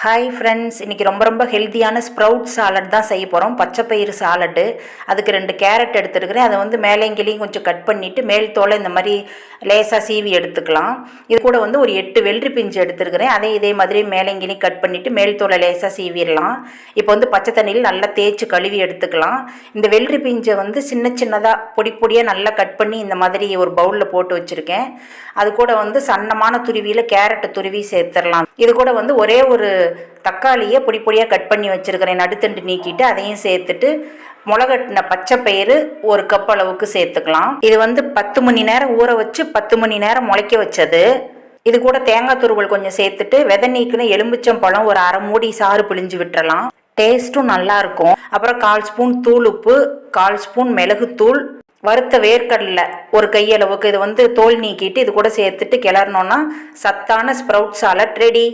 Hi friends, இன்றைக்கி ரொம்ப ஹெல்த்தியான ஸ்ப்ரவுட் சாலட் தான் செய்ய போகிறோம். பச்சைப்பயிறு சாலட்டு. அதுக்கு 2 கேரட் எடுத்துருக்கிறேன். அதை வந்து மேலேங்கிலையும் கொஞ்சம் கட் பண்ணிவிட்டு மேல் தோலை இந்த மாதிரி லேசாக சீவி எடுத்துக்கலாம். இது கூட வந்து ஒரு 8 வெள்ளரி பிஞ்சு எடுத்துருக்கிறேன். அதே இதே மாதிரி மேலேங்கிலையும் கட் பண்ணிவிட்டு மேல் தோலை லேசாக சீவிடலாம். இப்போ வந்து பச்சை தண்ணியில் நல்லா தேய்ச்சி கழுவி எடுத்துக்கலாம். இந்த வெள்ளரி பிஞ்சை வந்து சின்னதாக பொடியாக நல்லா கட் பண்ணி இந்த மாதிரி ஒரு பவுலில் போட்டு வச்சுருக்கேன். அது கூட வந்து சன்னமான துருவியில் கேரட்டை துருவி சேர்த்துடலாம். இது கூட வந்து ஒரே ஒரு தக்காளியை பொடியாக கட் பண்ணி வச்சுருக்கிறேன். நடுத்தண்டு நீக்கிட்டு அதையும் சேர்த்துட்டு முளைகட்டின பச்சை பயிறு 1 கப் அளவுக்கு சேர்த்துக்கலாம். இது வந்து 10 மணி நேரம் ஊற வச்சு 10 மணி நேரம் முளைக்க வச்சது. இது கூட தேங்காய் துருவல் கொஞ்சம் சேர்த்துட்டு விதை நீக்கின எலுமிச்சம்பழம் ஒரு அரை மூடி சாறு பிழிஞ்சு விட்டுறலாம். டேஸ்ட்டும் நல்லாயிருக்கும். அப்புறம் 1/4 ஸ்பூன் தூள் உப்பு, 1/4 ஸ்பூன் மிளகுத்தூள், வறுத்த வேர்க்கடலை ஒரு கையளவுக்கு இது வந்து தோல் நீக்கிட்டு இது கூட சேர்த்துட்டு கிளறணுன்னா சத்தான ஸ்ப்ரவுட் சாலட் ரெடி.